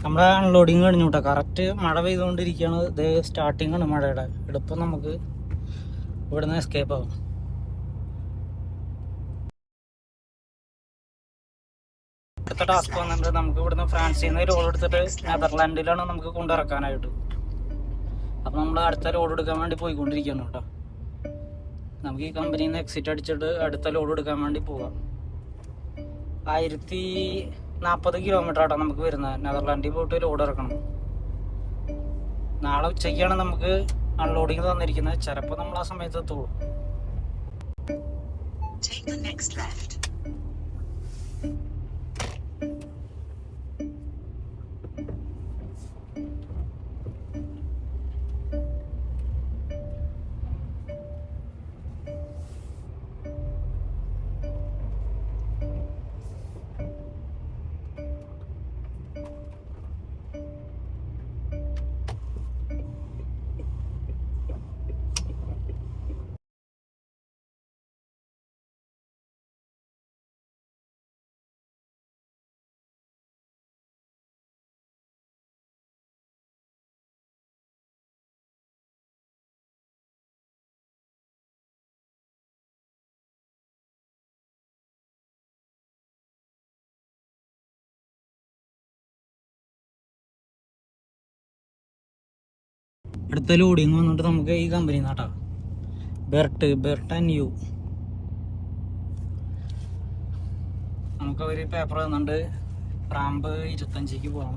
നമ്മുടെ അൺലോഡിങ് കഴിഞ്ഞു കേട്ടോ. കറക്റ്റ് മഴ പെയ്തുകൊണ്ടിരിക്കുകയാണ്. ഇത് സ്റ്റാർട്ടിങ് ആണ് മഴയുടെ. എളുപ്പം നമുക്ക് ഇവിടുന്ന് എസ്കേപ്പ് ആവും. അടുത്ത ടാസ്ക് വന്നിട്ട് നമുക്ക് ഇവിടുന്ന് ഫ്രാൻസിൽ നിന്ന് ലോഡ് എടുത്തിട്ട് നെതർലാൻഡിലാണ് നമുക്ക് കൊണ്ടിറക്കാനായിട്ട്. അപ്പം നമ്മൾ അടുത്ത ലോഡ് എടുക്കാൻ വേണ്ടി പോയിക്കൊണ്ടിരിക്കുകയാണ് കേട്ടോ. നമുക്ക് ഈ കമ്പനിയിൽ നിന്ന് എക്സിറ്റ് അടിച്ചിട്ട് അടുത്ത ലോഡ് എടുക്കാൻ വേണ്ടി പോവാം. 1040 കിലോമീറ്റർ ആട്ടോ നമുക്ക് വരുന്നത്. നെതർലാൻഡിൽ പോയിട്ട് ലോഡ് ഇറക്കണം. നാളെ ഉച്ചയ്ക്കാണ് നമുക്ക് അൺലോഡിങ് തന്നിരിക്കുന്നത്. ചിലപ്പോൾ നമ്മൾ ആ സമയത്ത് എത്തുള്ളൂ. അടുത്ത ലോഡിങ് വന്നിട്ട് നമുക്ക് ഈ കമ്പനി നാട്ടാ ബെർട്ട് ആൻഡ് യു. നമുക്ക് അവർ പേപ്പർ തന്നിട്ട് റാമ്പ് 25ക്ക് പോകാം.